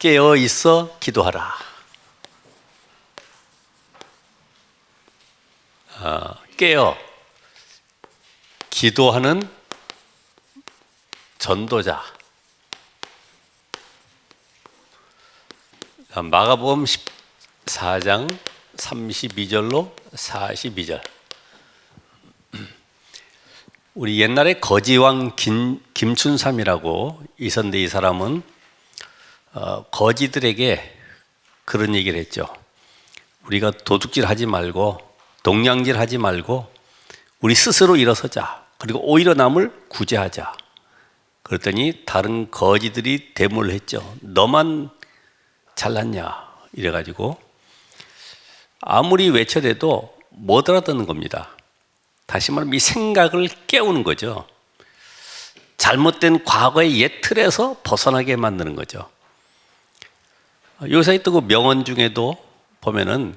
깨어 있어 기도하라. 깨어 기도하는 전도자. 마가복음 14장 32절로 42절. 우리 옛날에 거지왕 김춘삼이라고 있었는데, 이 사람은 거지들에게 그런 얘기를 했죠. 우리가 도둑질 하지 말고 동냥질 하지 말고 우리 스스로 일어서자. 그리고 오히려 남을 구제하자. 그랬더니 다른 거지들이 데모를 했죠. 너만 잘났냐 이래가지고 아무리 외쳐대도 못 알아듣는 겁니다. 다시 말하면 이 생각을 깨우는 거죠. 잘못된 과거의 옛 틀에서 벗어나게 만드는 거죠. 요새 또 그 명언 중에도 보면은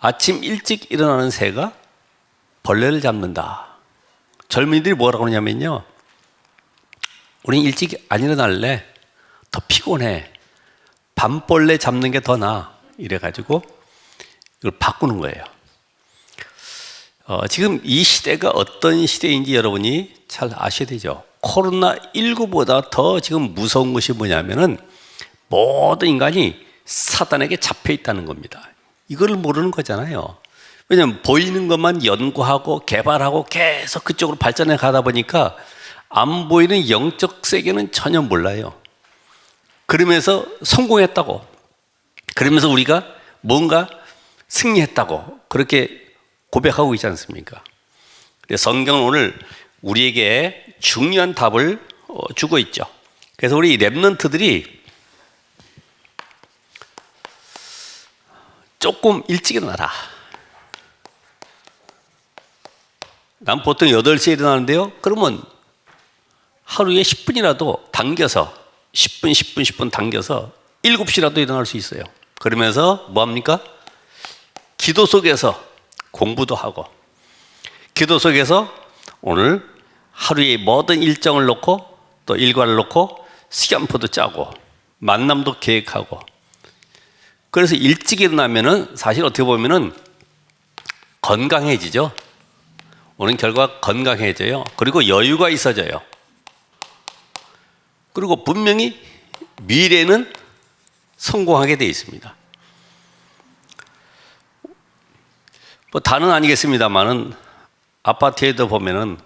아침 일찍 일어나는 새가 벌레를 잡는다. 젊은이들이 뭐라고 하냐면요, 우린 일찍 안 일어날래. 더 피곤해. 밤벌레 잡는 게 더 나아. 이래가지고 이걸 바꾸는 거예요. 지금 이 시대가 어떤 시대인지 여러분이 잘 아셔야 되죠. 코로나19보다 더 지금 무서운 것이 뭐냐면은 모든 인간이 사단에게 잡혀 있다는 겁니다. 이걸 모르는 거잖아요. 왜냐하면 보이는 것만 연구하고 개발하고 계속 그쪽으로 발전해 가다 보니까 안 보이는 영적 세계는 전혀 몰라요. 그러면서 성공했다고, 그러면서 우리가 뭔가 승리했다고 그렇게 고백하고 있지 않습니까? 성경은 오늘 우리에게 중요한 답을 주고 있죠. 그래서 우리 랩런트들이 조금 일찍 일어나라. 난 보통 8시에 일어나는데요, 그러면 하루에 10분이라도 당겨서 10분 당겨서 7시라도 일어날 수 있어요. 그러면서 뭐합니까? 기도 속에서 공부도 하고, 기도 속에서 오늘 하루의 모든 일정을 놓고 또 일과를 놓고 시간표도 짜고 만남도 계획하고. 그래서 일찍 일어나면은 사실 어떻게 보면은 건강해지죠. 오는 결과 건강해져요. 그리고 여유가 있어져요. 그리고 분명히 미래는 성공하게 되어 있습니다. 뭐 다는 아니겠습니다만은 아파트에도 보면은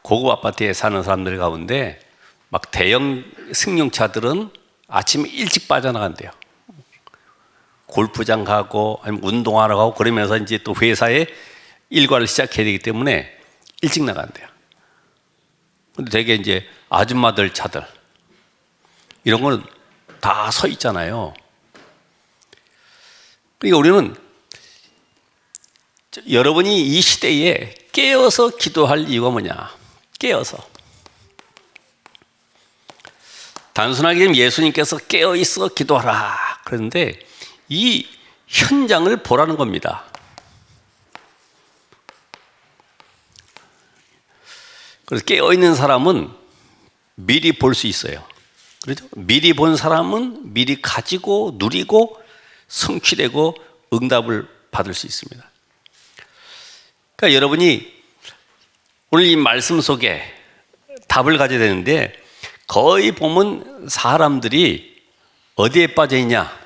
고급 아파트에 사는 사람들 가운데 막 대형 승용차들은 아침에 일찍 빠져나간대요. 골프장 가고 아니면 운동하러 가고 그러면서 이제 또 회사에 일과를 시작해야 되기 때문에 일찍 나간대요. 근데 되게 이제 아줌마들 차들 이런 거는 다 서 있잖아요. 그러니까 우리는 여러분이 이 시대에 깨어서 기도할 이유가 뭐냐? 깨어서. 단순하게 예수님께서 깨어 있어 기도하라 그런데 이 현장을 보라는 겁니다. 그래서 깨어 있는 사람은 미리 볼 수 있어요. 그렇죠? 미리 본 사람은 미리 가지고 누리고 성취되고 응답을 받을 수 있습니다. 그러니까 여러분이 오늘 이 말씀 속에 답을 가져야 되는데, 거의 보면 사람들이 어디에 빠져 있냐?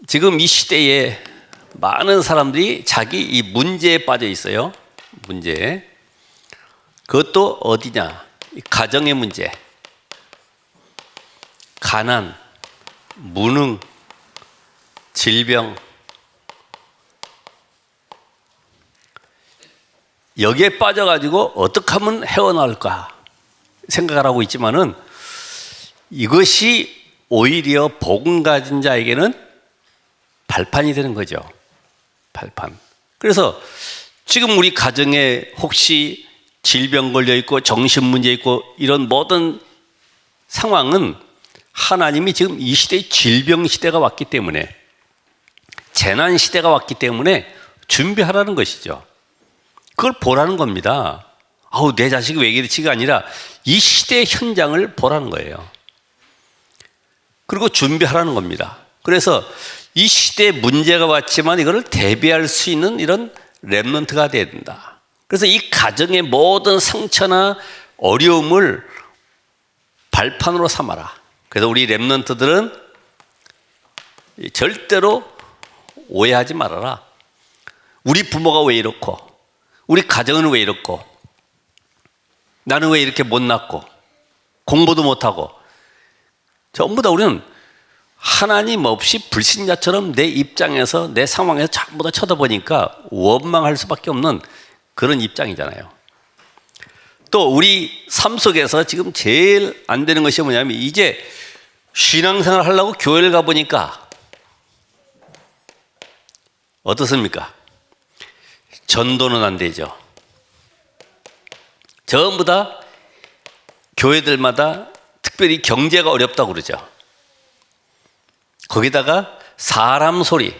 지금 이 시대에 많은 사람들이 자기 이 문제에 빠져 있어요. 문제. 그것도 어디냐? 가정의 문제, 가난, 무능, 질병. 여기에 빠져가지고 어떻게 하면 헤어나올까 생각을 하고 있지만은 이것이 오히려 복음 가진 자에게는 발판이 되는 거죠. 발판. 그래서 지금 우리 가정에 혹시 질병 걸려 있고 정신 문제 있고 이런 모든 상황은 하나님이 지금 이 시대에 질병 시대가 왔기 때문에, 재난 시대가 왔기 때문에 준비하라는 것이죠. 그걸 보라는 겁니다. 아우 내 자식이 왜 이러지가 아니라 이 시대의 현장을 보라는 거예요. 그리고 준비하라는 겁니다. 그래서 이 시대에 문제가 왔지만 이거를 대비할 수 있는 이런 렘넌트가 돼야 된다. 그래서 이 가정의 모든 상처나 어려움을 발판으로 삼아라. 그래서 우리 렘넌트들은 절대로 오해하지 말아라. 우리 부모가 왜 이렇고, 우리 가정은 왜 이렇고, 나는 왜 이렇게 못났고, 공부도 못하고, 전부 다 우리는 하나님 없이 불신자처럼 내 입장에서, 내 상황에서 전부 다 쳐다보니까 원망할 수밖에 없는 그런 입장이잖아요. 또 우리 삶 속에서 지금 제일 안 되는 것이 뭐냐면, 이제 신앙생활 하려고 교회를 가보니까 어떻습니까? 전도는 안 되죠. 전부 다 교회들마다 특별히 경제가 어렵다고 그러죠. 거기다가 사람 소리,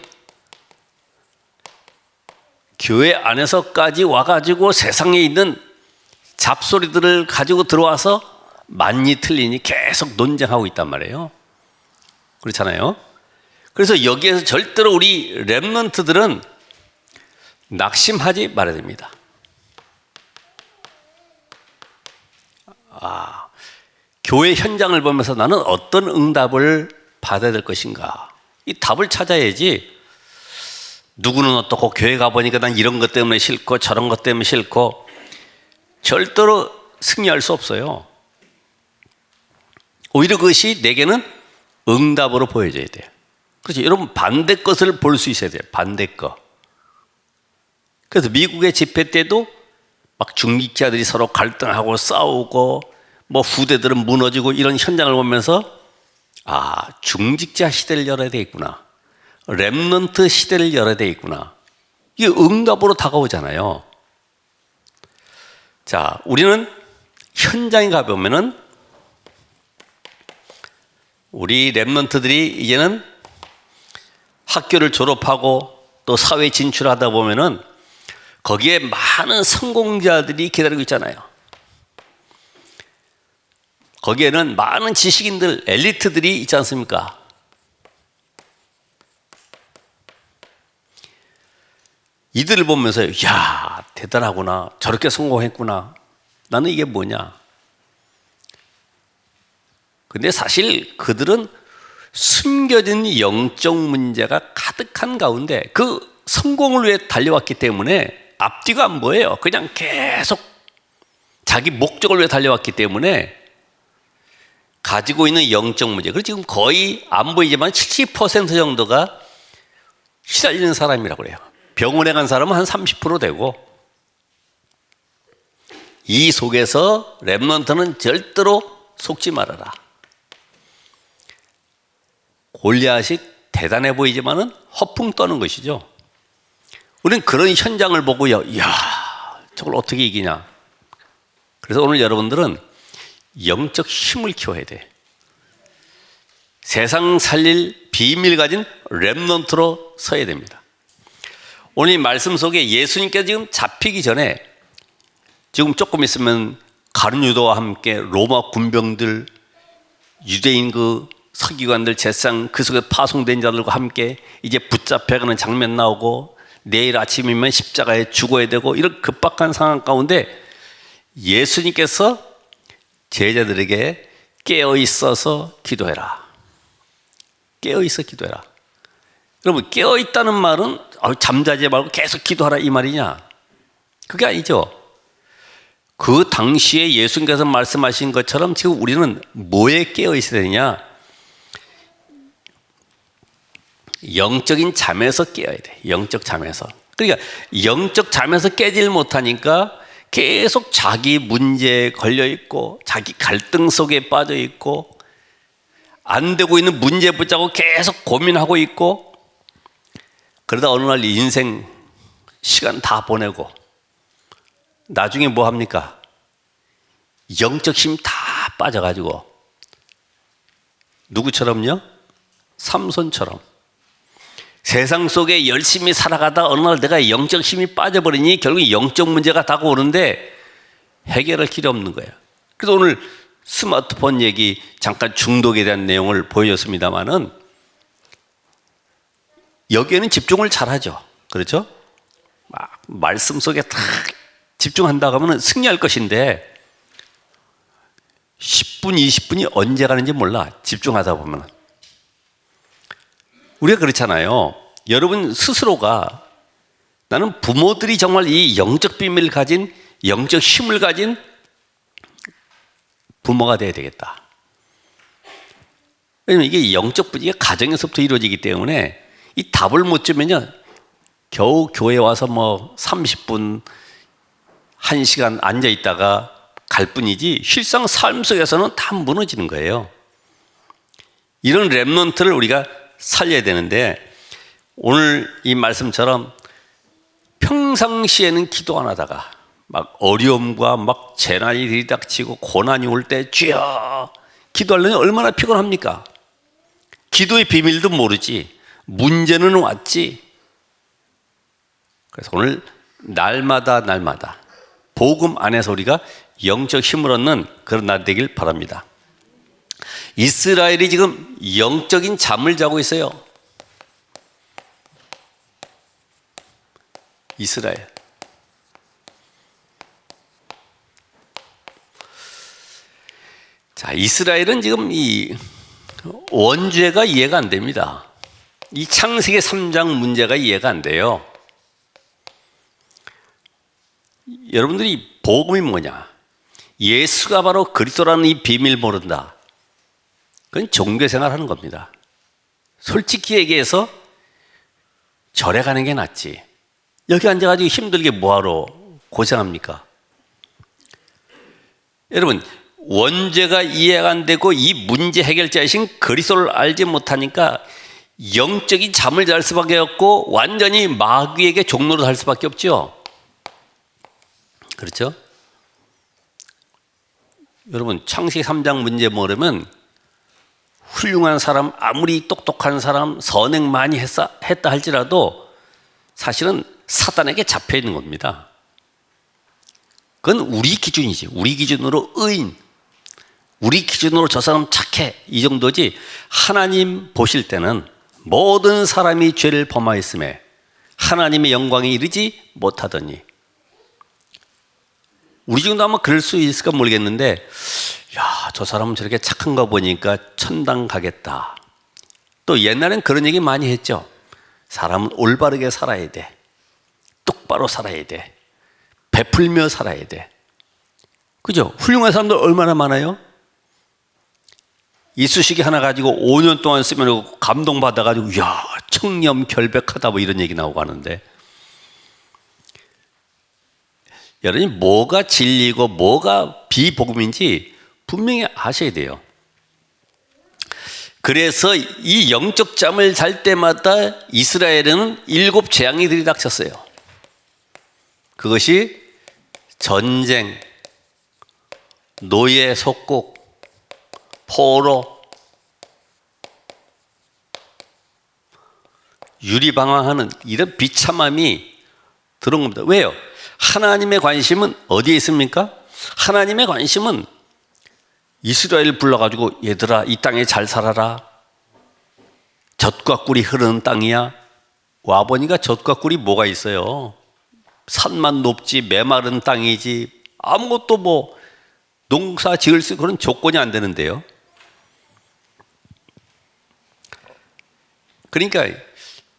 교회 안에서까지 와가지고 세상에 있는 잡소리들을 가지고 들어와서 맞니 틀리니 계속 논쟁하고 있단 말이에요. 그렇잖아요. 그래서 여기에서 절대로 우리 렘넌트들은 낙심하지 말아야 됩니다. 교회 현장을 보면서 나는 어떤 응답을 받아야 될 것인가, 이 답을 찾아야지. 누구는 어떻고, 교회 가보니까 난 이런 것 때문에 싫고 저런 것 때문에 싫고, 절대로 승리할 수 없어요. 오히려 그것이 내게는 응답으로 보여져야 돼요. 그렇죠. 여러분, 반대 것을 볼 수 있어야 돼요. 반대 것. 그래서 미국의 집회 때도 막 중직자들이 서로 갈등하고 싸우고, 뭐 후대들은 무너지고, 이런 현장을 보면서 중직자 시대를 열어야 되겠구나, 렘넌트 시대를 열어야 되겠구나, 이게 응답으로 다가오잖아요. 자, 우리는 현장에 가보면은 우리 렘넌트들이 이제는 학교를 졸업하고 또 사회 진출하다 보면은 거기에 많은 성공자들이 기다리고 있잖아요. 거기에는 많은 지식인들, 엘리트들이 있지 않습니까? 이들을 보면서 야, 대단하구나, 저렇게 성공했구나, 나는 이게 뭐냐. 근데 사실 그들은 숨겨진 영적 문제가 가득한 가운데 그 성공을 위해 달려왔기 때문에 앞뒤가 안 보여요. 그냥 계속 자기 목적을 위해 달려왔기 때문에 가지고 있는 영적 문제, 그리고 지금 거의 안 보이지만 70% 정도가 시달리는 사람이라고 그래요. 병원에 간 사람은 한 30% 되고, 이 속에서 렘넌트는 절대로 속지 말아라. 골리앗이 대단해 보이지만은 허풍 떠는 것이죠. 우리는 그런 현장을 보고요, 이야, 저걸 어떻게 이기냐. 그래서 오늘 여러분들은 영적 힘을 키워야 돼. 세상 살릴 비밀 가진 렘넌트로 서야 됩니다. 오늘 이 말씀 속에 예수님께서 지금 잡히기 전에, 지금 조금 있으면 가룟 유다와 함께 로마 군병들, 유대인 그 서기관들, 제사장, 그 속에 파송된 자들과 함께 이제 붙잡혀가는 장면 나오고, 내일 아침이면 십자가에 죽어야 되고, 이런 급박한 상황 가운데 예수님께서 제자들에게 깨어 있어서 기도해라. 깨어 있어 기도해라. 여러분, 깨어 있다는 말은 잠자지 말고 계속 기도하라 이 말이냐? 그게 아니죠. 그 당시에 예수님께서 말씀하신 것처럼 지금 우리는 뭐에 깨어 있어야 되냐? 영적인 잠에서 깨어야 돼. 영적 잠에서. 그러니까 영적 잠에서 깨질 못하니까 계속 자기 문제에 걸려 있고, 자기 갈등 속에 빠져 있고, 안 되고 있는 문제 붙잡고 계속 고민하고 있고, 그러다 어느 날 인생 시간 다 보내고 나중에 뭐 합니까? 영적 힘 다 빠져가지고, 누구처럼요? 삼손처럼 세상 속에 열심히 살아가다 어느 날 내가 영적 힘이 빠져버리니 결국 영적 문제가 다가오는데 해결할 길이 없는 거예요. 그래서 오늘 스마트폰 얘기 잠깐 중독에 대한 내용을 보여줬습니다마는 여기에는 집중을 잘하죠. 그렇죠? 막 말씀 속에 딱 집중한다고 하면 승리할 것인데 10분, 20분이 언제 가는지 몰라. 집중하다 보면. 우리가 그렇잖아요. 여러분 스스로가 나는 부모들이 정말 이 영적 비밀을 가진, 영적 힘을 가진 부모가 돼야 되겠다. 왜냐면 이게 영적 분위기가 가정에서부터 이루어지기 때문에 이 답을 못 주면요, 겨우 교회 와서 뭐 30분, 1시간 앉아 있다가 갈 뿐이지 실상 삶 속에서는 다 무너지는 거예요. 이런 렘넌트를 우리가 살려야 되는데 오늘 이 말씀처럼 평상시에는 기도 안 하다가 막 어려움과 막 재난이 들이닥치고 고난이 올 때 주여 기도하려니 얼마나 피곤합니까? 기도의 비밀도 모르지. 문제는 왔지. 그래서 오늘 날마다 복음 안에서 우리가 영적 힘을 얻는 그런 날 되길 바랍니다. 이스라엘이 지금 영적인 잠을 자고 있어요. 이스라엘. 자, 이스라엘은 지금 이 원죄가 이해가 안 됩니다. 이 창세기 3장 문제가 이해가 안 돼요. 여러분들이 복음이 뭐냐? 예수가 바로 그리스도라는 이 비밀 모른다. 그건 종교생활 하는 겁니다. 솔직히 얘기해서 절에 가는 게 낫지. 여기 앉아가지고 힘들게 뭐하러 고생합니까? 여러분, 원죄가 이해가 안 되고 이 문제 해결자이신 그리스도를 알지 못하니까 영적인 잠을 잘 수밖에 없고 완전히 마귀에게 종로로 살 수밖에 없죠. 그렇죠? 여러분, 창세기 3장 문제 모르면 훌륭한 사람, 아무리 똑똑한 사람, 선행 많이 했다 할지라도 사실은 사단에게 잡혀 있는 겁니다. 그건 우리 기준이지. 우리 기준으로 의인, 우리 기준으로 저 사람 착해, 이 정도지. 하나님 보실 때는 모든 사람이 죄를 범하였음에 하나님의 영광에 이르지 못하더니. 우리 정도 아마 그럴 수 있을까 모르겠는데, 야, 저 사람은 저렇게 착한 거 보니까 천당 가겠다. 또 옛날엔 그런 얘기 많이 했죠. 사람은 올바르게 살아야 돼. 똑바로 살아야 돼. 베풀며 살아야 돼. 그죠? 훌륭한 사람들 얼마나 많아요? 이쑤시개 하나 가지고 5년 동안 쓰면 감동받아가지고, 야, 청렴 결백하다 뭐 이런 얘기 나오고 하는데, 여러분이 뭐가 진리고 뭐가 비복음인지 분명히 아셔야 돼요. 그래서 이 영적 잠을 잘 때마다 이스라엘에는 7 재앙이 들이닥쳤어요. 그것이 전쟁, 노예 속국, 포로, 유리방황하는 이런 비참함이 들어온 겁니다. 왜요? 하나님의 관심은 어디에 있습니까? 하나님의 관심은 이스라엘을 불러가지고 얘들아 이 땅에 잘 살아라. 젖과 꿀이 흐르는 땅이야. 와보니까 젖과 꿀이 뭐가 있어요? 산만 높지 메마른 땅이지 아무것도 뭐 농사 지을 수 그런 조건이 안 되는데요. 그러니까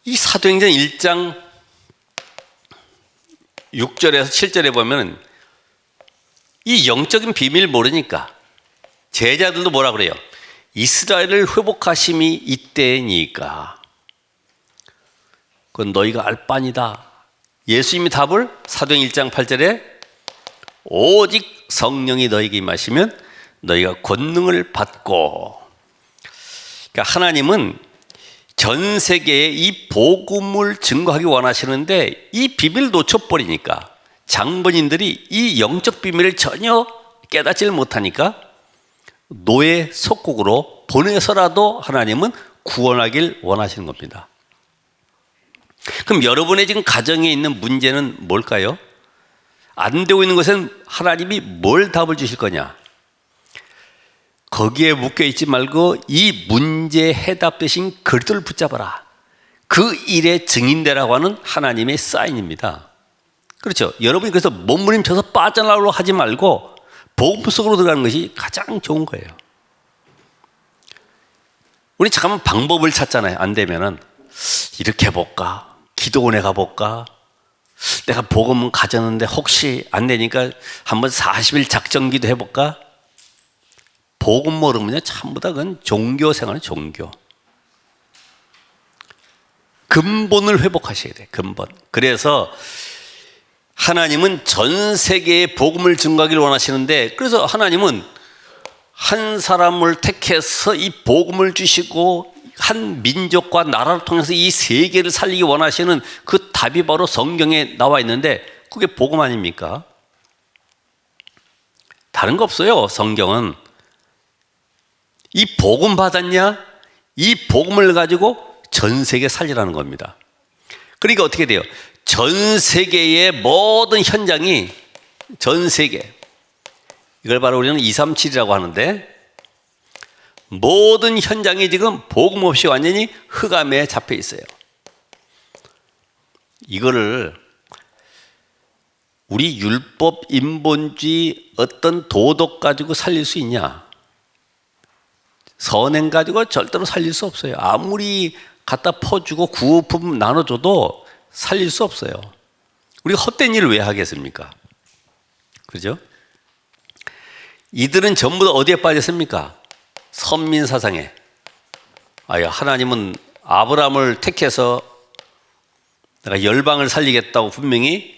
이 사도행전 1장 6절에서 7절에 보면 이 영적인 비밀을 모르니까 제자들도 뭐라 그래요? 이스라엘을 회복하심이 이때니까 그건 너희가 알 바니다. 예수님이 답을 사도행 1장 8절에 오직 성령이 너희에게 임하시면 너희가 권능을 받고. 그러니까 하나님은 전 세계에 이 복음을 증거하기 원하시는데 이 비밀을 놓쳐버리니까 장본인들이 이 영적 비밀을 전혀 깨닫지를 못하니까 노예 속국으로 보내서라도 하나님은 구원하길 원하시는 겁니다. 그럼 여러분의 지금 가정에 있는 문제는 뭘까요? 안 되고 있는 것은 하나님이 뭘 답을 주실 거냐? 거기에 묶여 있지 말고 이 문제 해답 대신 그리스도를 붙잡아라. 그 일의 증인되라고 하는 하나님의 사인입니다. 그렇죠. 여러분이 그래서 몸부림쳐서 빠져나오려고 하지 말고 복음 속으로 들어가는 것이 가장 좋은 거예요. 우리 잠깐만 방법을 찾잖아요. 안 되면은 이렇게 해볼까? 기도원에 가볼까? 내가 복음은 가졌는데 혹시 안 되니까 한번 40일 작정기도 해볼까? 복음 모르면요, 전부 다 그건 종교 생활은 종교. 근본을 회복하셔야 돼요. 근본. 그래서 하나님은 전 세계에 복음을 증거하기를 원하시는데, 그래서 하나님은 한 사람을 택해서 이 복음을 주시고 한 민족과 나라를 통해서 이 세계를 살리기 원하시는 그 답이 바로 성경에 나와 있는데, 그게 복음 아닙니까? 다른 거 없어요. 성경은 이 복음 받았냐? 이 복음을 가지고 전 세계 살리라는 겁니다. 그러니까 어떻게 돼요? 전 세계의 모든 현장이, 전 세계, 이걸 바로 우리는 237이라고 하는데, 모든 현장이 지금 복음 없이 완전히 흑암에 잡혀 있어요. 이거를 우리 율법, 인본주의, 어떤 도덕 가지고 살릴 수 있냐? 선행 가지고 절대로 살릴 수 없어요. 아무리 갖다 퍼주고 구호품 나눠줘도 살릴 수 없어요. 우리가 헛된 일을 왜 하겠습니까? 그죠? 이들은 전부 다 어디에 빠졌습니까? 선민 사상에. 하나님은 아브라함을 택해서 내가 열방을 살리겠다고 분명히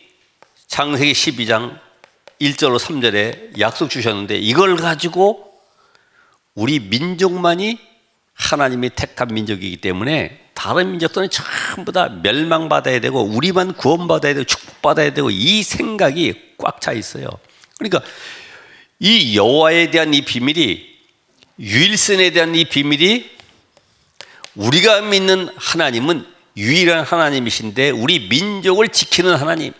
창세기 12장 1절로 3절에 약속 주셨는데, 이걸 가지고 우리 민족만이 하나님이 택한 민족이기 때문에 다른 민족들은 전부 다 멸망받아야 되고 우리만 구원받아야 되고 축복받아야 되고, 이 생각이 꽉 차 있어요. 그러니까 이 여호와에 대한 이 비밀이, 유일선에 대한 이 비밀이, 우리가 믿는 하나님은 유일한 하나님이신데 우리 민족을 지키는 하나님,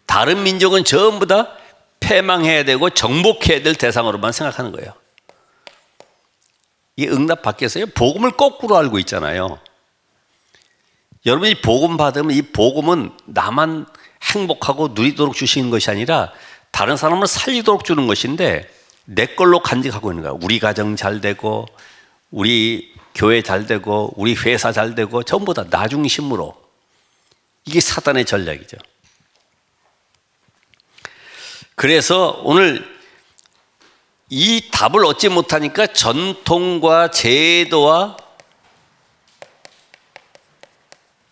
다른 민족은 전부 다 패망해야 되고 정복해야 될 대상으로만 생각하는 거예요. 이 응답 받겠어요? 복음을 거꾸로 알고 있잖아요. 여러분이 복음 받으면 이 복음은 나만 행복하고 누리도록 주시는 것이 아니라 다른 사람을 살리도록 주는 것인데, 내 걸로 간직하고 있는 거야. 우리 가정 잘 되고 우리 교회 잘 되고 우리 회사 잘 되고 전부 다 나 중심으로. 이게 사단의 전략이죠. 그래서 오늘 이 답을 얻지 못하니까 전통과 제도와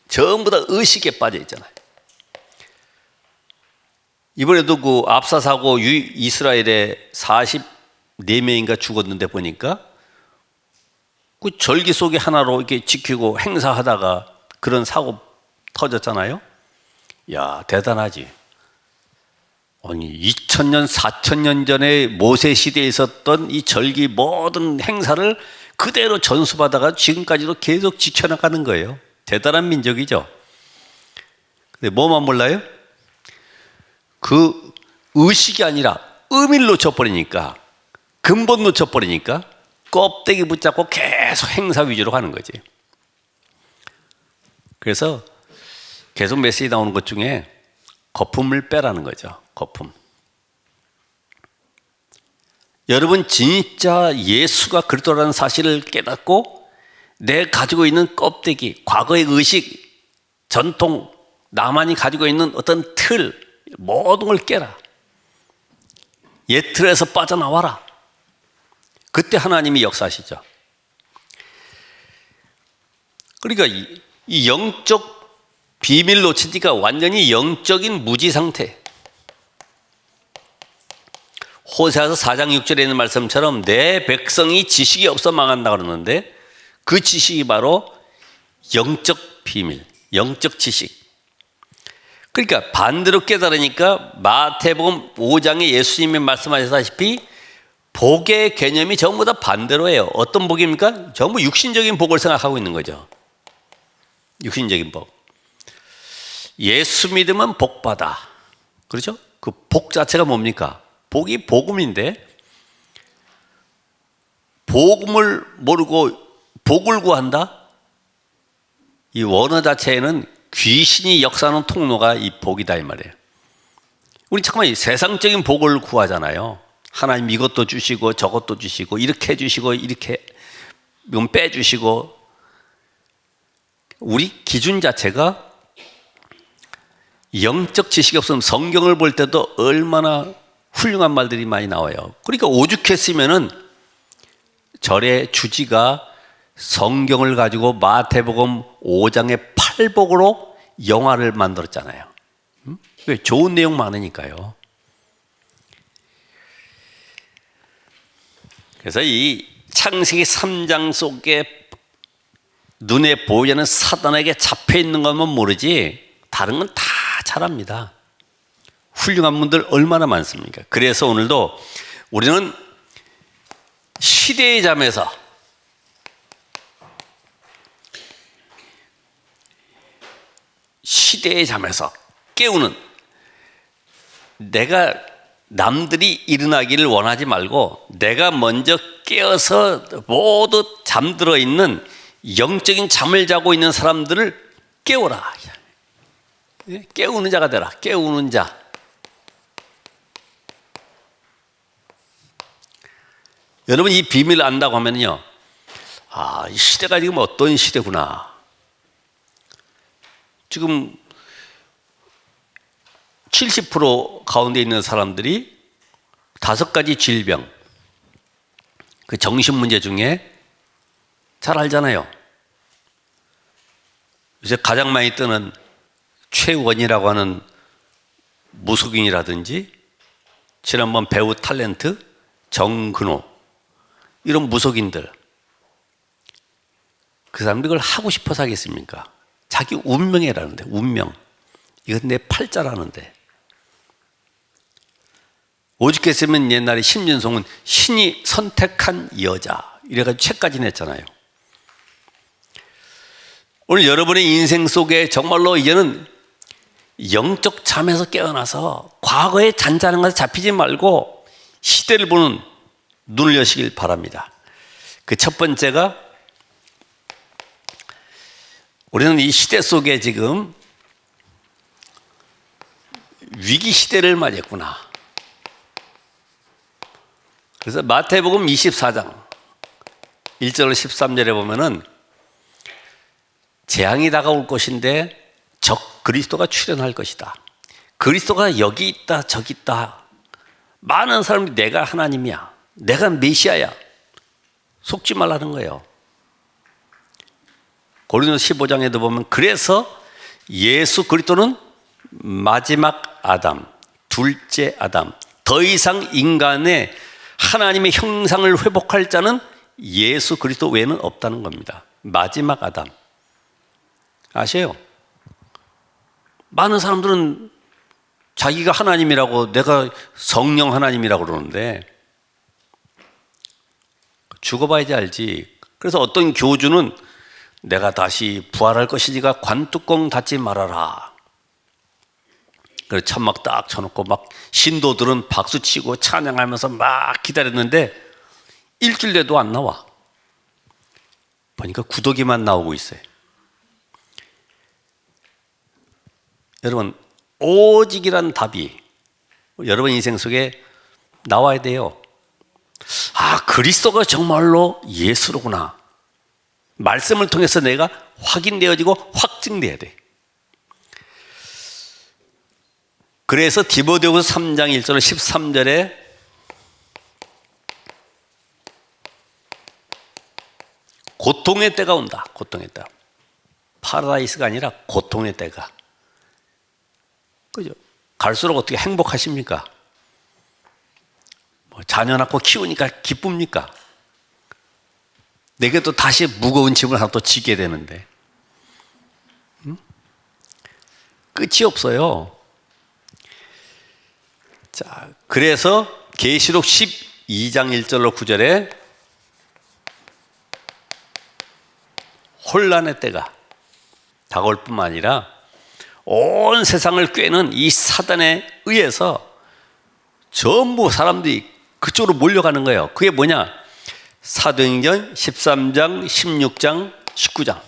전부 다 의식에 빠져 있잖아요. 이번에도 그 압사 사고 이스라엘에 44명인가 죽었는데 보니까 그 절기 속에 하나로 이렇게 지키고 행사하다가 그런 사고 터졌잖아요. 야, 대단하지. 아니 2000년, 4000년 전에 모세 시대에 있었던 이 절기 모든 행사를 그대로 전수받아가 지금까지도 계속 지켜나가는 거예요. 대단한 민족이죠. 근데 뭐만 몰라요? 그 의식이 아니라 의미를 놓쳐버리니까, 근본 놓쳐버리니까 껍데기 붙잡고 계속 행사 위주로 가는 거지. 그래서 계속 메시지 나오는 것 중에 거품을 빼라는 거죠. 거품. 여러분 진짜 예수가 그리스도라는 사실을 깨닫고 내 가지고 있는 껍데기, 과거의 의식, 전통, 나만이 가지고 있는 어떤 틀, 모든 걸 깨라. 옛 틀에서 빠져나와라. 그때 하나님이 역사하시죠. 그러니까 이 영적 비밀 놓치니까 완전히 영적인 무지 상태. 호세아서 4장 6절에 있는 말씀처럼 내 백성이 지식이 없어 망한다 그러는데, 그 지식이 바로 영적 비밀, 영적 지식. 그러니까 반대로 깨달으니까 마태복음 5장에 예수님이 말씀하셨다시피 복의 개념이 전부 다 반대로 해요. 어떤 복입니까? 전부 육신적인 복을 생각하고 있는 거죠. 육신적인 복. 예수 믿으면 복 받아. 그렇죠? 그 복 자체가 뭡니까? 복이 복음인데 복음을 모르고 복을 구한다? 이 원어 자체에는 귀신이 역사하는 통로가 이 복이다 이 말이에요. 우리 잠깐만 이 세상적인 복을 구하잖아요. 하나님 이것도 주시고 저것도 주시고 이렇게 해주시고 이렇게 빼주시고. 우리 기준 자체가 영적 지식이 없으면 성경을 볼 때도 얼마나 훌륭한 말들이 많이 나와요. 그러니까 오죽했으면은 절의 주지가 성경을 가지고 마태복음 5장의 8복으로 영화를 만들었잖아요. 왜? 좋은 내용 많으니까요. 그래서 이 창세기 3장 속에 눈에 보이지 않는 사단에게 잡혀 있는 것만 모르지 다른 건 다 잘합니다. 훌륭한 분들 얼마나 많습니까? 그래서 오늘도 우리는 시대의 잠에서 깨우는, 내가 남들이 일어나기를 원하지 말고 내가 먼저 깨어서 모두 잠들어 있는 영적인 잠을 자고 있는 사람들을 깨워라. 깨우는 자가 되라. 깨우는 자. 여러분 이 비밀을 안다고 하면요, 아, 이 시대가 지금 어떤 시대구나. 지금 70% 가운데 있는 사람들이 5가지 질병, 그 정신 문제 중에 잘 알잖아요. 요새 가장 많이 뜨는 최원이라고 하는 무속인이라든지 지난번 배우 탤런트 정근호, 이런 무속인들, 그 사람들이 그걸 하고 싶어서 하겠습니까? 자기 운명이라는데, 운명. 이건 내 팔자라는데. 오죽했으면 옛날에 심진송은 신이 선택한 여자 이래가지고 책까지 냈잖아요. 오늘 여러분의 인생 속에 정말로 이제는 영적 잠에서 깨어나서 과거의 잔잔한 것에 잡히지 말고 시대를 보는 눈을 여시길 바랍니다. 그 첫 번째가, 우리는 이 시대 속에 지금 위기 시대를 맞이했구나. 그래서 마태복음 24장 1절 13절에 보면은 재앙이 다가올 것인데 적 그리스도가 출현할 것이다. 그리스도가 여기 있다 저기 있다. 많은 사람들이 내가 하나님이야, 내가 메시아야, 속지 말라는 거예요. 고린도서 15장에도 보면 그래서 예수 그리스도는 마지막 아담, 둘째 아담, 더 이상 인간의 하나님의 형상을 회복할 자는 예수 그리스도 외에는 없다는 겁니다. 마지막 아담. 아세요? 많은 사람들은 자기가 하나님이라고, 내가 성령 하나님이라고 그러는데 죽어봐야지 알지. 그래서 어떤 교주는 내가 다시 부활할 것이니까 관뚜껑 닫지 말아라. 그래서 천막 딱 쳐놓고 막 신도들은 박수치고 찬양하면서 막 기다렸는데 일주일 돼도 안 나와. 보니까 구더기만 나오고 있어요. 여러분, 오직이란 답이 여러분 인생 속에 나와야 돼요. 아, 그리스도가 정말로 예수로구나. 말씀을 통해서 내가 확인되어지고 확증돼야 돼. 그래서 디모데후서 3장 1절 13절에 고통의 때가 온다. 고통의 때. 파라다이스가 아니라 고통의 때가. 그죠? 갈수록 어떻게 행복하십니까? 뭐 자녀 낳고 키우니까 기쁩니까? 내게 또 다시 무거운 짐을 하나 또 지게 되는데. 끝이 없어요. 자, 그래서 계시록 12장 1절로 9절에 혼란의 때가 다가올 뿐만 아니라 온 세상을 꿰는 이 사단에 의해서 전부 사람들이 그쪽으로 몰려가는 거예요. 그게 뭐냐? 사도행전 13장, 16장, 19장.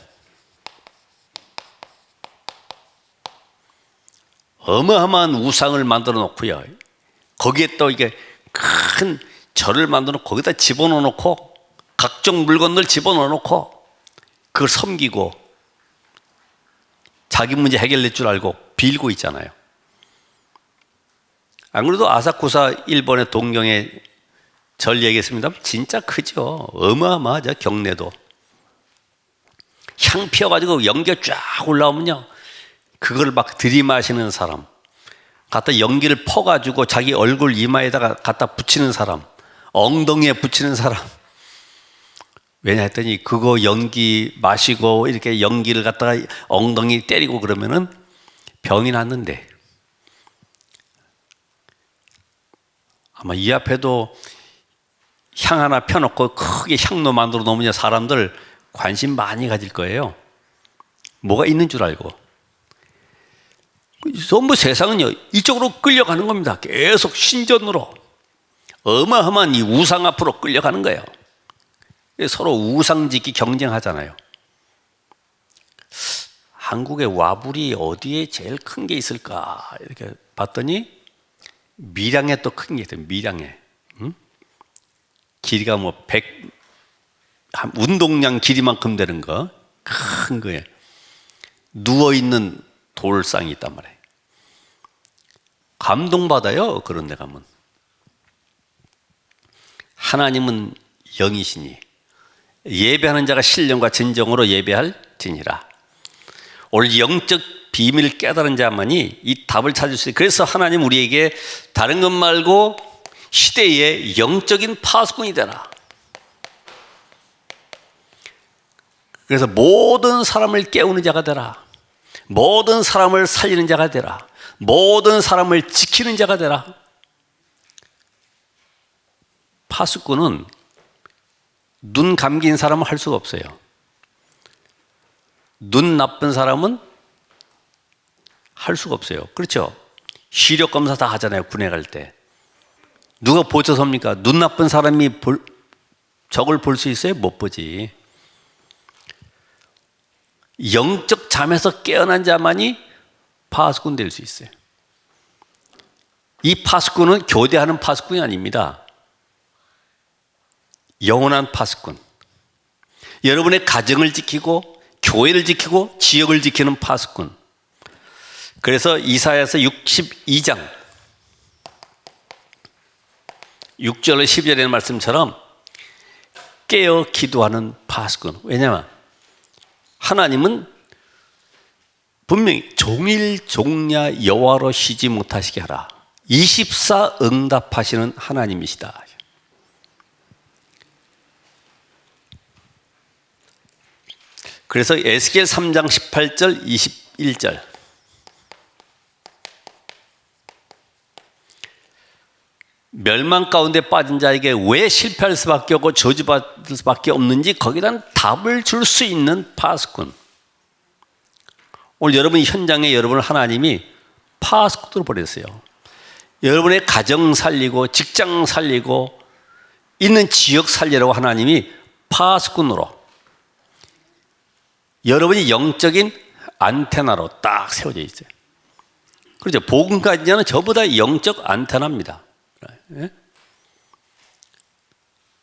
어마어마한 우상을 만들어 놓고요. 거기에 또 이게 큰 절을 만들어 놓고 거기다 집어넣어 놓고 각종 물건들 집어넣어 놓고 그걸 섬기고 자기 문제 해결될 줄 알고 빌고 있잖아요. 안 그래도 아사쿠사 일본의 동경에 절 얘기했습니다. 진짜 크죠. 어마어마하죠. 경내도. 향 피워가지고 연기 쫙 올라오면요. 그걸 막 들이마시는 사람, 갖다 연기를 퍼가지고 자기 얼굴 이마에다가 갖다 붙이는 사람, 엉덩이에 붙이는 사람. 왜냐 했더니 그거 연기 마시고 이렇게 연기를 갖다가 엉덩이 때리고 그러면은 병이 났는데, 아마 이 앞에도 향 하나 펴놓고 크게 향로 만들어 놓으면 사람들 관심 많이 가질 거예요. 뭐가 있는 줄 알고. 전부 세상은요, 이쪽으로 끌려가는 겁니다. 계속 신전으로. 어마어마한 이 우상 앞으로 끌려가는 거예요. 서로 우상 짓기 경쟁하잖아요. 한국의 와불이 어디에 제일 큰 게 있을까? 이렇게 봤더니 밀양에 또 큰 게 있어요. 밀양에. 응? 길이가 뭐 100, 운동량 길이만큼 되는 거. 큰 거에. 누워있는 돌상이 있단 말이에요. 감동받아요. 그런 데 가면. 하나님은 영이시니 예배하는 자가 신령과 진정으로 예배할지니라. 오늘 영적 비밀을 깨달은 자만이 이 답을 찾을 수 있어요. 그래서 하나님 우리에게 다른 것 말고 시대의 영적인 파수꾼이 되라. 그래서 모든 사람을 깨우는 자가 되라. 모든 사람을 살리는 자가 되라. 모든 사람을 지키는 자가 되라. 파수꾼은 눈 감긴 사람은 할 수가 없어요. 눈 나쁜 사람은 할 수가 없어요. 그렇죠? 시력 검사 다 하잖아요. 군에 갈 때. 누가 보쳐 섭니까? 눈 나쁜 사람이 적을 볼 수 있어요? 못 보지. 영적 잠에서 깨어난 자만이 파수꾼 될 수 있어요. 이 파수꾼은 교대하는 파수꾼이 아닙니다. 영원한 파수꾼. 여러분의 가정을 지키고 교회를 지키고 지역을 지키는 파수꾼. 그래서 이사야서 62장 6절 10절의 말씀처럼 깨어 기도하는 파수꾼. 왜냐하면 하나님은 분명히 종일 종야 여호와로 쉬지 못하시게 하라. 24 응답하시는 하나님이시다. 그래서 에스겔 3장 18절 21절 멸망 가운데 빠진 자에게 왜 실패할 수밖에 없고 저주받을 수밖에 없는지 거기에 대한 답을 줄 수 있는 파수꾼. 오늘 여러분 현장에 여러분을 하나님이 파수꾼으로 보냈어요. 여러분의 가정 살리고 직장 살리고 있는 지역 살리라고 하나님이 파수꾼으로 여러분이 영적인 안테나로 딱 세워져 있어요. 그렇죠. 복음까지는 저보다 영적 안테나입니다.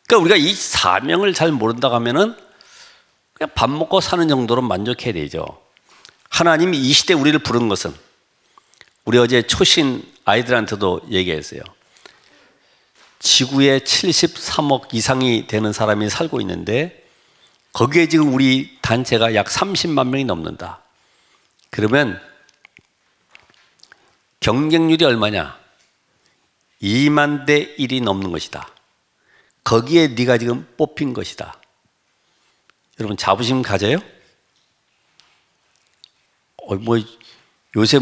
그러니까 우리가 이 사명을 잘 모른다고 하면은 그냥 밥 먹고 사는 정도로 만족해야 되죠. 하나님이 이 시대에 우리를 부른 것은, 우리 어제 초신 아이들한테도 얘기했어요. 지구에 73억 이상이 되는 사람이 살고 있는데 거기에 지금 우리 단체가 약 30만 명이 넘는다. 그러면 경쟁률이 얼마냐? 2만 대 1이 넘는 것이다. 거기에 네가 지금 뽑힌 것이다. 여러분 자부심 가져요? 요새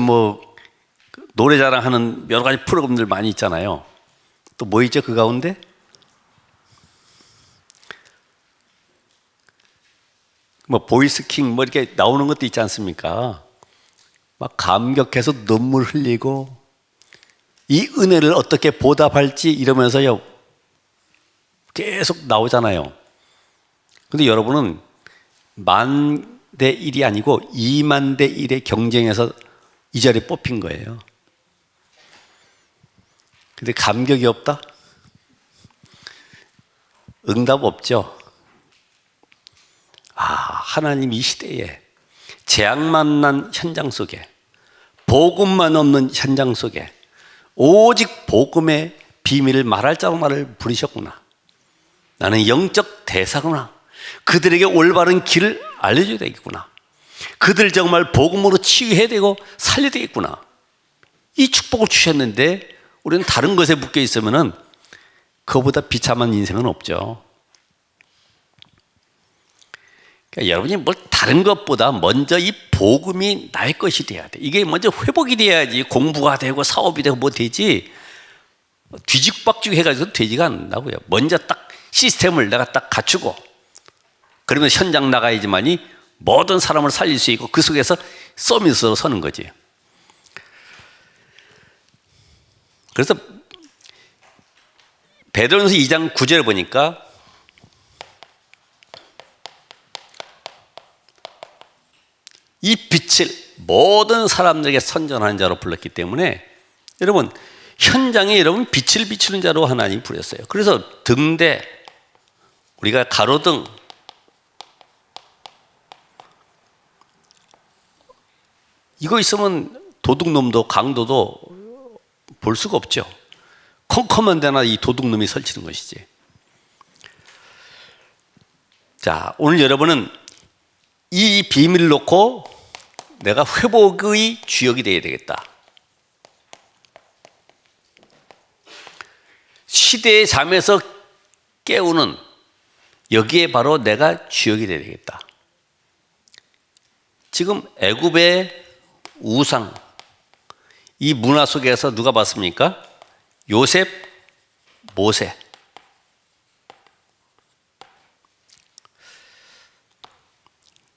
노래 자랑하는 여러 가지 프로그램들 많이 있잖아요. 또 뭐 있죠 그 가운데? 보이스킹 이렇게 나오는 것도 있지 않습니까? 막 감격해서 눈물 흘리고 이 은혜를 어떻게 보답할지 이러면서요 계속 나오잖아요. 근데 여러분은 10,000대 1이 아니고 20,000대 1의 경쟁에서 이 자리에 뽑힌 거예요. 근데 감격이 없다? 응답 없죠. 하나님 이 시대에 재앙만 난 현장 속에, 복음만 없는 현장 속에 오직 복음의 비밀을 말할 자로 말을 부르셨구나. 나는 영적 대사구나. 그들에게 올바른 길을 알려줘야 되겠구나. 그들 정말 복음으로 치유해야 되고 살려야 되겠구나. 이 축복을 주셨는데 우리는 다른 것에 묶여 있으면은 그거보다 비참한 인생은 없죠. 그러니까 여러분이 뭘 다른 것보다 먼저 이 복음이 나의 것이 돼야 돼. 이게 먼저 회복이 돼야지 공부가 되고 사업이 되고 뭐 되지. 뒤죽박죽 해가지고 되지가 않는다고요. 먼저 딱 시스템을 내가 딱 갖추고 그러면 현장 나가야지만이 모든 사람을 살릴 수 있고 그 속에서 서밋으로 서는 거지. 그래서 베드로전서 2장 9절에 보니까 이 빛을 모든 사람들에게 선전하는 자로 불렀기 때문에 여러분 현장에 여러분 빛을 비추는 자로 하나님 부르셨어요. 그래서 등대, 우리가 가로등, 이거 있으면 도둑놈도 강도도 볼 수가 없죠. 컴컴한 데나 이 도둑놈이 설치는 것이지. 자, 오늘 여러분은 이 비밀을 놓고 내가 회복의 주역이 되어야 되겠다. 시대의 잠에서 깨우는 여기에 바로 내가 주역이 되어야 되겠다. 지금 애굽의 우상, 이 문화 속에서 누가 봤습니까? 요셉, 모세.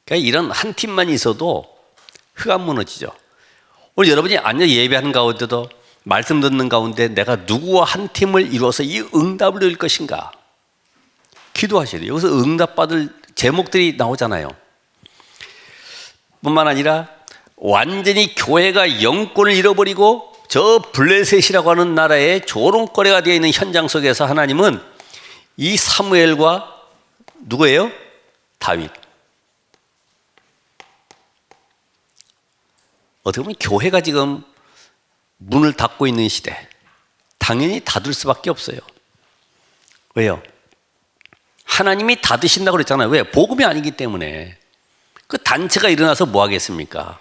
그러니까 이런 한 팀만 있어도 흙 안 무너지죠. 오늘 여러분이 앉아 예배하는 가운데도 말씀 듣는 가운데 내가 누구와 한 팀을 이루어서 이 응답을 누릴 것인가 기도하셔야 돼요. 여기서 응답받을 제목들이 나오잖아요. 뿐만 아니라 완전히 교회가 영권을 잃어버리고 저 블레셋이라고 하는 나라의 조롱거리가 되어 있는 현장 속에서 하나님은 이 사무엘과 누구예요? 다윗. 어떻게 보면 교회가 지금 문을 닫고 있는 시대, 당연히 닫을 수밖에 없어요. 왜요? 하나님이 닫으신다고 그랬잖아요. 왜? 복음이 아니기 때문에. 그 단체가 일어나서 뭐 하겠습니까?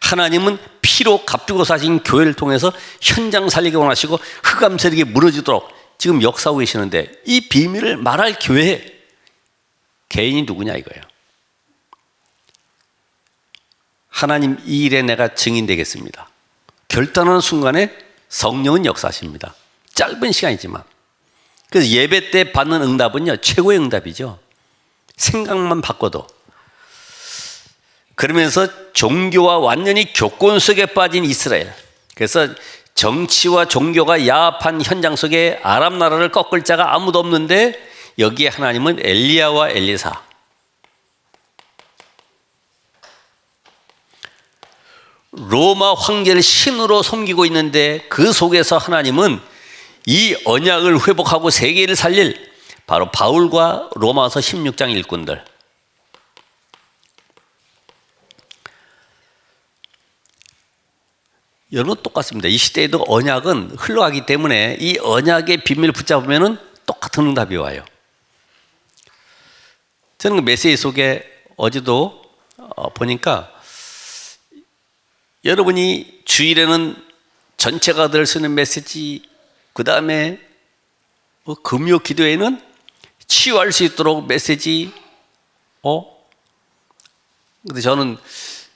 하나님은 피로 값주고 사신 교회를 통해서 현장 살리기 원하시고 흑암 세력이 무너지도록 지금 역사하고 계시는데 이 비밀을 말할 교회 개인이 누구냐 이거예요. 하나님 이 일에 내가 증인되겠습니다. 결단하는 순간에 성령은 역사하십니다. 짧은 시간이지만. 그래서 예배 때 받는 응답은요 최고의 응답이죠. 생각만 바꿔도. 그러면서 종교와 완전히 교권 속에 빠진 이스라엘. 그래서 정치와 종교가 야합한 현장 속에 아람 나라를 꺾을 자가 아무도 없는데 여기에 하나님은 엘리야와 엘리사. 로마 황제를 신으로 섬기고 있는데 그 속에서 하나님은 이 언약을 회복하고 세계를 살릴 바로 바울과 로마서 16장 일꾼들. 여러분 똑같습니다. 이 시대에도 언약은 흘러가기 때문에 이 언약의 비밀을 붙잡으면 똑같은 응답이 와요. 저는 그 메시지 속에 어제도 보니까 여러분이 주일에는 전체가 들 수 있는 메시지, 그 다음에 금요 기도회는 치유할 수 있도록 메시지. 근데 저는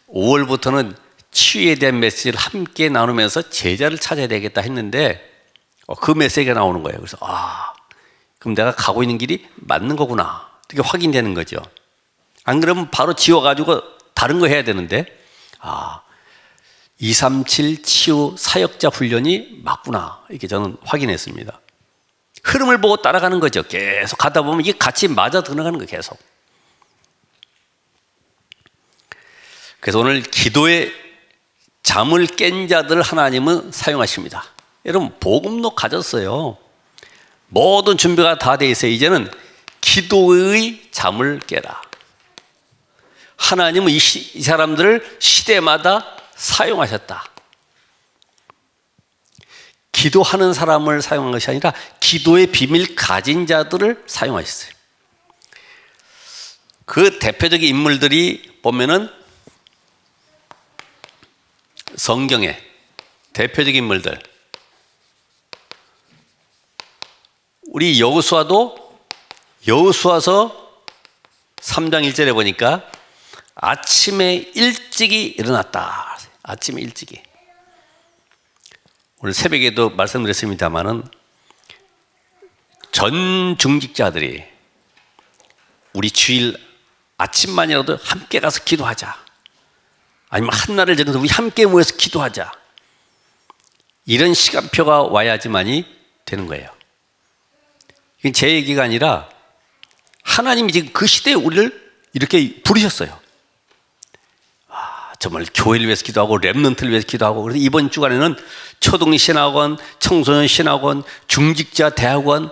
5월부터는 치유에 대한 메시지를 함께 나누면서 제자를 찾아야 되겠다 했는데 그 메시지가 나오는 거예요. 그래서 그럼 내가 가고 있는 길이 맞는 거구나. 이렇게 확인되는 거죠. 안 그러면 바로 지워가지고 다른 거 해야 되는데 237 치유 사역자 훈련이 맞구나, 이렇게 저는 확인했습니다. 흐름을 보고 따라가는 거죠. 계속 가다 보면 이게 같이 맞아 들어가는 거예요. 계속. 그래서 오늘 기도에 잠을 깬 자들 하나님은 사용하십니다. 여러분, 복음도 가졌어요. 모든 준비가 다 돼 있어요. 이제는 기도의 잠을 깨라. 하나님은 이 사람들을 시대마다 사용하셨다. 기도하는 사람을 사용한 것이 아니라 기도의 비밀 가진 자들을 사용하셨어요. 그 대표적인 인물들이 보면은 성경의 대표적인 인물들, 우리 여호수아도 여호수아서 3장 1절에 보니까 아침에 일찍이 일어났다. 아침에 일찍이. 오늘 새벽에도 말씀드렸습니다마는 전 중직자들이 우리 주일 아침만이라도 함께 가서 기도하자. 아니면 한날을 정해서 우리 함께 모여서 기도하자. 이런 시간표가 와야지만이 되는 거예요. 이건 제 얘기가 아니라 하나님이 지금 그 시대에 우리를 이렇게 부르셨어요. 정말 교회를 위해서 기도하고 렘넌트를 위해서 기도하고, 그래서 이번 주간에는 초등 신학원, 청소년 신학원, 중직자 대학원,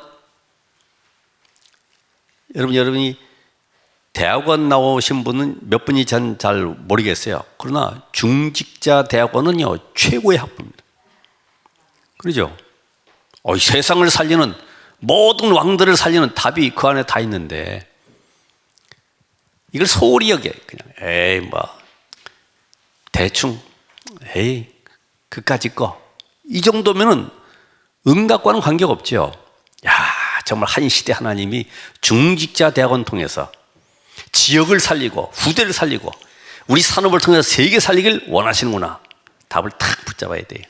여러분이 대학원 나오신 분은 몇 분이 전 잘 모르겠어요. 그러나 중직자 대학원은요 최고의 학부입니다. 그렇죠? 세상을 살리는 모든 왕들을 살리는 답이 그 안에 다 있는데 이걸 소홀히 여겨. 그냥 대충 그까짓 거 이 정도면은 응답과는 관계가 없죠. 정말 한 시대 하나님이 중직자 대학원 통해서 지역을 살리고 후대를 살리고 우리 산업을 통해서 세계 살리길 원하시는구나. 답을 탁 붙잡아야 돼요.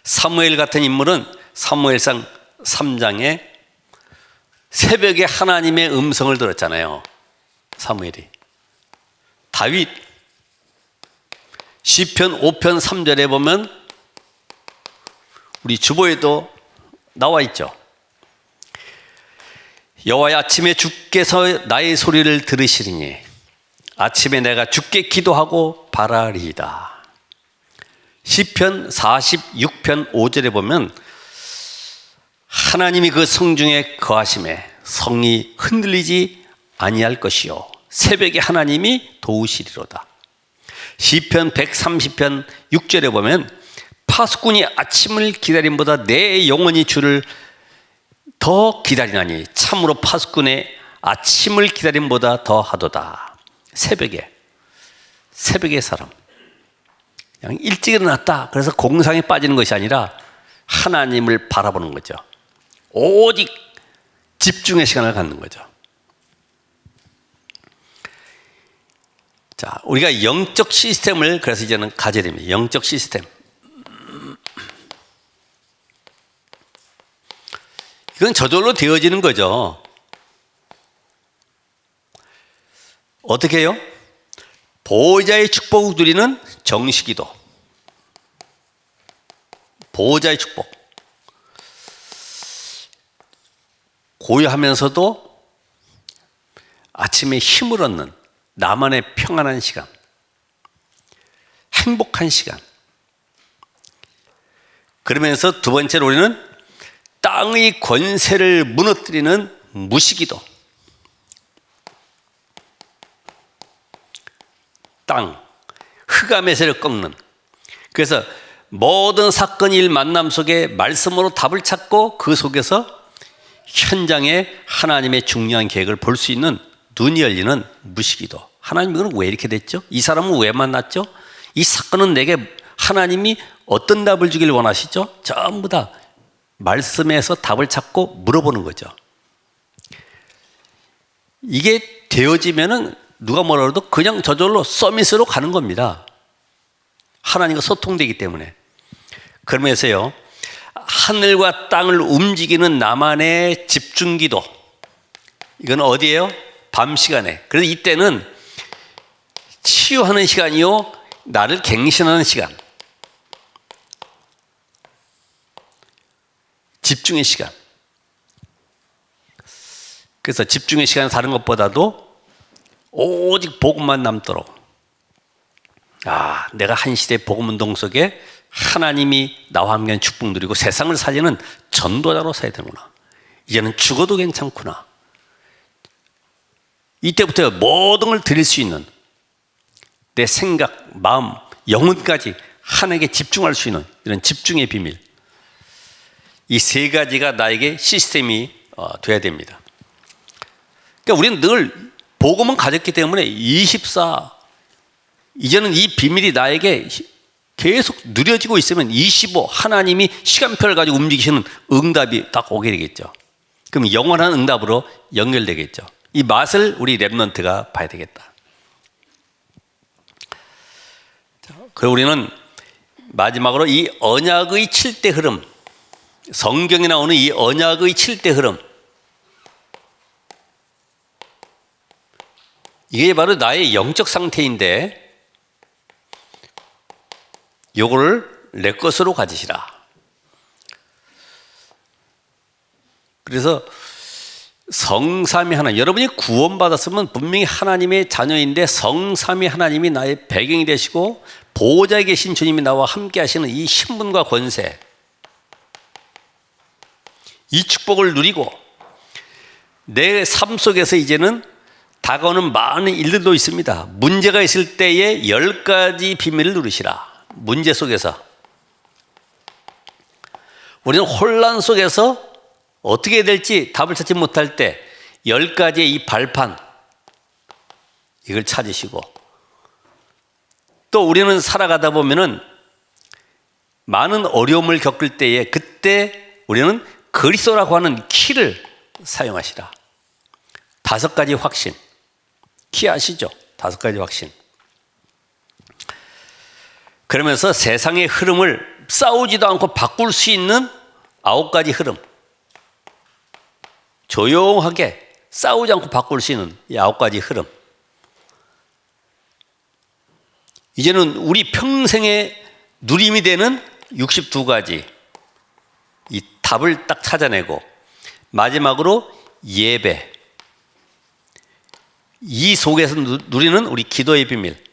사무엘 같은 인물은 사무엘상 3장에 새벽에 하나님의 음성을 들었잖아요. 사무엘이. 다윗 시편 5편 3절에 보면 우리 주보에도 나와 있죠. 여호와의 아침에 주께서 나의 소리를 들으시리니 아침에 내가 주께 기도하고 바라리이다. 시편 46편 5절에 보면 하나님이 그 성중에 거하심에 성이 흔들리지 아니할 것이요 새벽에 하나님이 도우시리로다. 시편 130편 6절에 보면 파수꾼이 아침을 기다림보다 내 영혼이 주를 더 기다리나니 참으로 파수꾼의 아침을 기다림보다 더 하도다. 새벽에 사람 그냥 일찍 일어났다 그래서 공상에 빠지는 것이 아니라 하나님을 바라보는 거죠. 오직 집중의 시간을 갖는 거죠. 자, 우리가 영적 시스템을 그래서 이제는 가져야 됩니다. 영적 시스템. 이건 저절로 되어지는 거죠. 어떻게 해요? 보호자의 축복을 누리는 정식기도. 보호자의 축복. 고요하면서도 아침에 힘을 얻는 나만의 평안한 시간, 행복한 시간. 그러면서 두 번째로 우리는 땅의 권세를 무너뜨리는 무시기도. 땅, 흑암에서를 꺾는. 그래서 모든 사건, 일, 만남 속에 말씀으로 답을 찾고 그 속에서 현장에 하나님의 중요한 계획을 볼 수 있는 눈이 열리는 무시기도. 하나님 이건 왜 이렇게 됐죠? 이 사람은 왜 만났죠? 이 사건은 내게 하나님이 어떤 답을 주길 원하시죠? 전부 다 말씀에서 답을 찾고 물어보는 거죠. 이게 되어지면은 누가 뭐라 해도 그냥 저절로 서밋으로 가는 겁니다. 하나님과 소통되기 때문에. 그러면서요, 하늘과 땅을 움직이는 나만의 집중기도. 이건 어디예요? 밤 시간에. 그래서 이때는 치유하는 시간이요, 나를 갱신하는 시간, 집중의 시간. 그래서 집중의 시간은 다른 것보다도 오직 복음만 남도록, 내가 한 시대 복음운동 속에 하나님이 나와 함께 축복 누리고 세상을 살리는 전도자로 서야 되는구나. 이제는 죽어도 괜찮구나. 이때부터 모든 걸 드릴 수 있는, 내 생각, 마음, 영혼까지 하나님께 집중할 수 있는 이런 집중의 비밀, 이 세 가지가 나에게 시스템이 돼야 됩니다. 그러니까 우리는 늘 복음은 가졌기 때문에 24, 이제는 이 비밀이 나에게 계속 누려지고 있으면 25, 하나님이 시간표를 가지고 움직이시는 응답이 딱 오게 되겠죠. 그럼 영원한 응답으로 연결되겠죠. 이 맛을 우리 랩런트가 봐야 되겠다. 그리고 우리는 마지막으로 이 언약의 7대 흐름, 성경에 나오는 이 언약의 7대 흐름, 이게 바로 나의 영적 상태인데 요거를 내 것으로 가지시라. 그래서 성삼위 하나님, 여러분이 구원받았으면 분명히 하나님의 자녀인데 성삼위 하나님이 나의 배경이 되시고 보호자에 계신 주님이 나와 함께 하시는 이 신분과 권세, 이 축복을 누리고 내 삶 속에서 이제는 다가오는 많은 일들도 있습니다. 문제가 있을 때에 10가지 비밀을 누리시라. 문제 속에서, 우리는 혼란 속에서 어떻게 해야 될지 답을 찾지 못할 때 10가지의 이 발판, 이걸 찾으시고, 또 우리는 살아가다 보면은 많은 어려움을 겪을 때에 그때 우리는 그리스도라고 하는 키를 사용하시라. 5가지 확신, 키 아시죠? 5가지 확신. 그러면서 세상의 흐름을 싸우지도 않고 바꿀 수 있는 9가지 흐름, 조용하게 싸우지 않고 바꿀 수 있는 이 9가지 흐름. 이제는 우리 평생의 누림이 되는 62가지 이 답을 딱 찾아내고, 마지막으로 예배, 이 속에서 누리는 우리 기도의 비밀.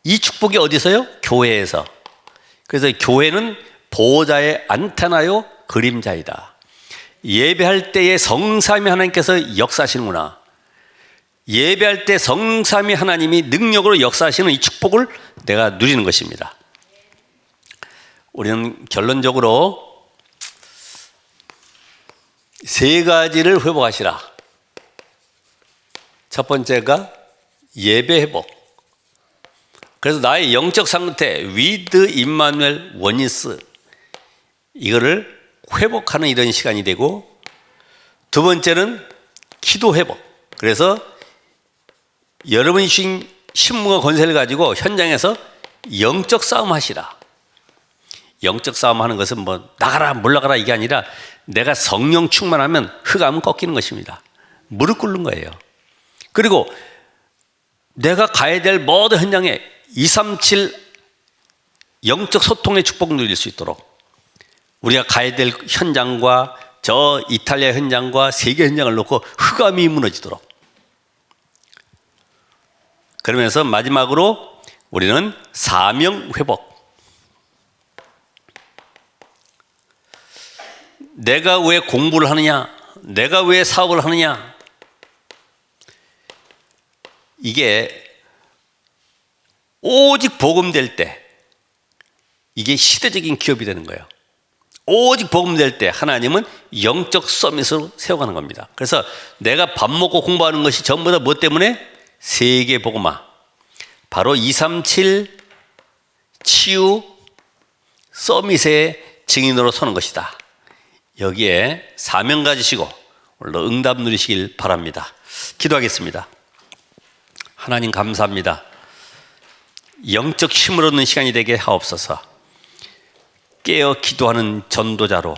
이 축복이 어디서요? 교회에서. 그래서 교회는 보호자의 안테나요 그림자이다. 예배할 때에 성삼위 하나님께서 역사하시는구나. 예배할 때 성삼위 하나님이 능력으로 역사하시는 이 축복을 내가 누리는 것입니다. 우리는 결론적으로 3가지를 회복하시라. 첫 번째가 예배 회복. 그래서 나의 영적 상태, with 임마누엘 원니스, 이거를 회복하는 이런 시간이 되고, 두 번째는 기도 회복. 그래서 여러분이 주신 신문과 권세를 가지고 현장에서 영적 싸움 하시라. 영적 싸움 하는 것은 뭐 나가라 물러가라 이게 아니라 내가 성령 충만하면 흑암은 꺾이는 것입니다. 무릎 꿇는 거예요. 그리고 내가 가야 될 모든 현장에 237 영적 소통의 축복 누릴 수 있도록, 우리가 가야 될 현장과 저 이탈리아 현장과 세계 현장을 놓고 흑암이 무너지도록. 그러면서 마지막으로 우리는 사명 회복. 내가 왜 공부를 하느냐, 내가 왜 사업을 하느냐, 이게 오직 복음될 때 이게 시대적인 기업이 되는 거예요. 오직 복음될 때 하나님은 영적 서밋으로 세워가는 겁니다. 그래서 내가 밥 먹고 공부하는 것이 전부 다 뭐 때문에? 세계 복음화. 바로 237 치유 서밋의 증인으로 서는 것이다. 여기에 사명 가지시고 오늘도 응답 누리시길 바랍니다. 기도하겠습니다. 하나님 감사합니다. 영적 힘을 얻는 시간이 되게 하옵소서. 깨어 기도하는 전도자로,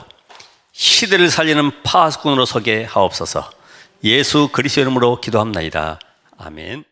시대를 살리는 파수꾼으로 서게 하옵소서. 예수 그리스도 이름으로 기도합나이다. 아멘.